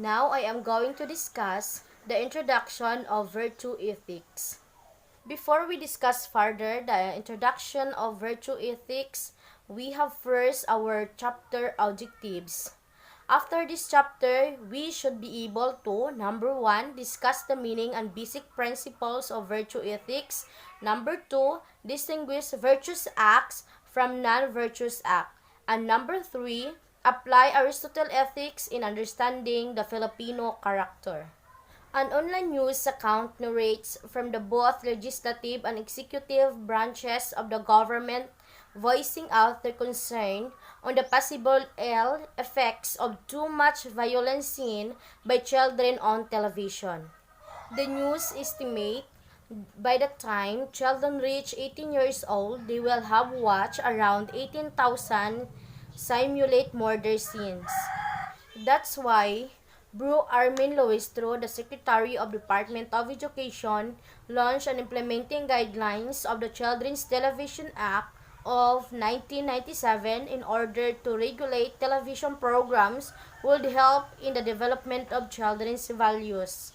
Now I am going to discuss the introduction of virtue ethics. Before we discuss further the introduction of virtue ethics, we have first our chapter objectives. After this chapter, we should be able to, number 1, discuss the meaning and basic principles of virtue ethics. Number 2, distinguish virtuous acts from non-virtuous acts. And number 3, apply Aristotle ethics in understanding the Filipino character. An online news account narrates from the both legislative and executive branches of the government voicing out their concern on the possible ill effects of too much violence seen by children on television. The news estimate by the time children reach 18 years old, they will have watched around 18,000 simulate murder scenes. That's why Bru Armin Loistro, the Secretary of Department of Education, launched an implementing guidelines of the Children's Television Act of 1997 in order to regulate television programs would help in the development of children's values.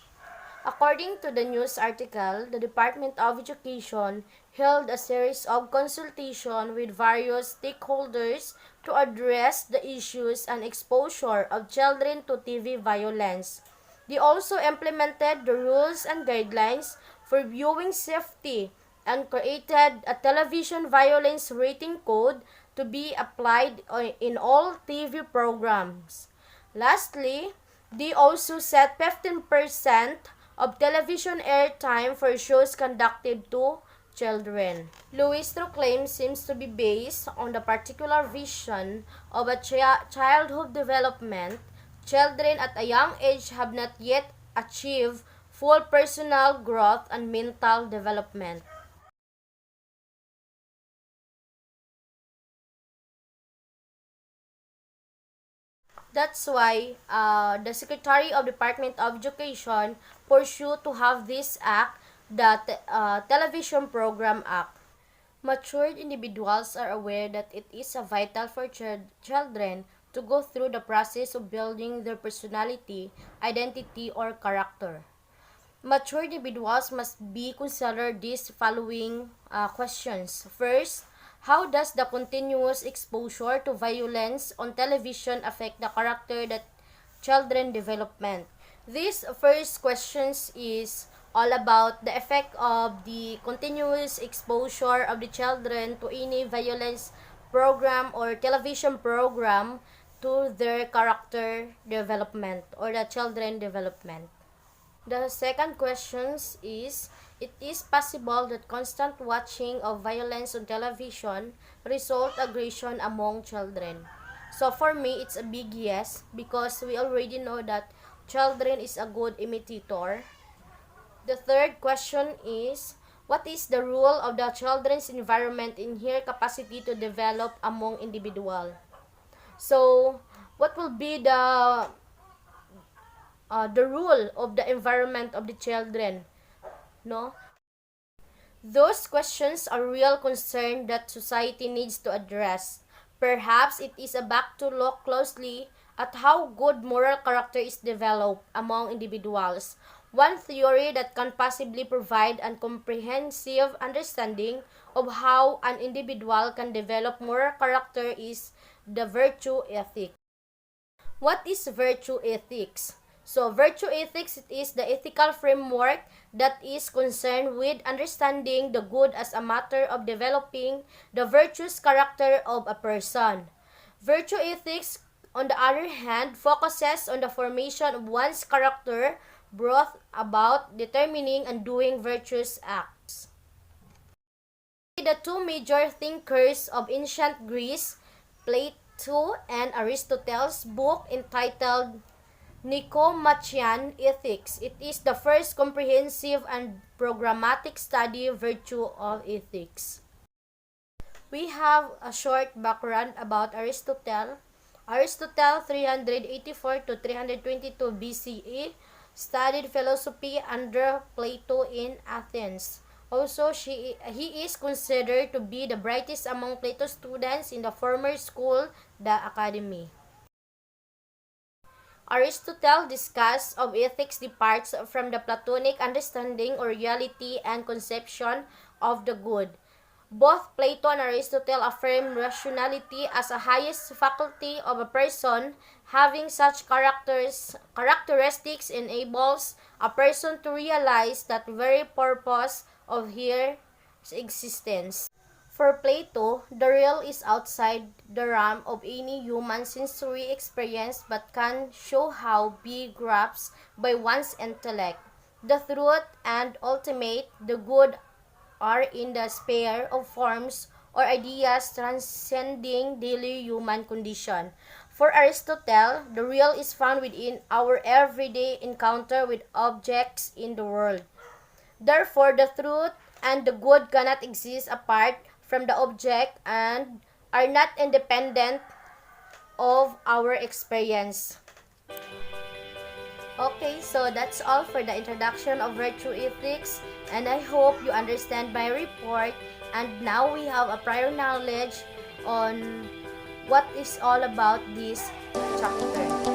According to the news article, the Department of Education held a series of consultations with various stakeholders to address the issues and exposure of children to TV violence. They also implemented the rules and guidelines for viewing safety and created a television violence rating code to be applied in all TV programs. Lastly, they also set 15% of television airtime for shows conducted to children. Loistro claim seems to be based on the particular vision of a childhood development. Children at a young age have not yet achieved full personal growth and mental development. That's why the Secretary of Department of Education pursued to have this act, the Television Program Act. Matured individuals are aware that it is vital for children to go through the process of building their personality, identity, or character. Mature individuals must be considered these following questions. First, how does the continuous exposure to violence on television affect the character that children development? This first questions is all about the effect of the continuous exposure of the children to any violence program or television program to their character development or the children development. The second question is, it is possible that constant watching of violence on television result aggression among children. So for me, it's a big yes because we already know that children is a good imitator. The third question is, what is the role of the children's environment in their capacity to develop among individual? So, what will be the rule of the environment of the children, no? Those questions are real concern that society needs to address. Perhaps it is a back to look closely at how good moral character is developed among individuals. One theory that can possibly provide a comprehensive understanding of how an individual can develop moral character is the virtue ethic. What is virtue ethics? So, virtue ethics is the ethical framework that is concerned with understanding the good as a matter of developing the virtuous character of a person. Virtue ethics, on the other hand, focuses on the formation of one's character brought about determining and doing virtuous acts. The two major thinkers of ancient Greece, Plato and Aristotle's book entitled Nicomachean Ethics. It is the first comprehensive and programmatic study virtue of ethics. We have a short background about Aristotle. Aristotle, 384 to 322 BCE, studied philosophy under Plato in Athens. Also, he is considered to be the brightest among Plato's students in the former school, the Academy. Aristotle discussed of ethics departs from the Platonic understanding or reality and conception of the good. Both Plato and Aristotle affirm rationality as a highest faculty of a person. Having such characteristics enables a person to realize that very purpose of his existence. For Plato, the real is outside the realm of any human sensory experience but can show how be grasped by one's intellect. The truth and ultimate, the good, are in the sphere of forms or ideas transcending daily human condition. For Aristotle, the real is found within our everyday encounter with objects in the world. Therefore, the truth and the good cannot exist apart from the object and are not independent of our experience. Okay, so that's all for the introduction of virtue ethics, and I hope you understand my report, and now we have a prior knowledge on what is all about this chapter.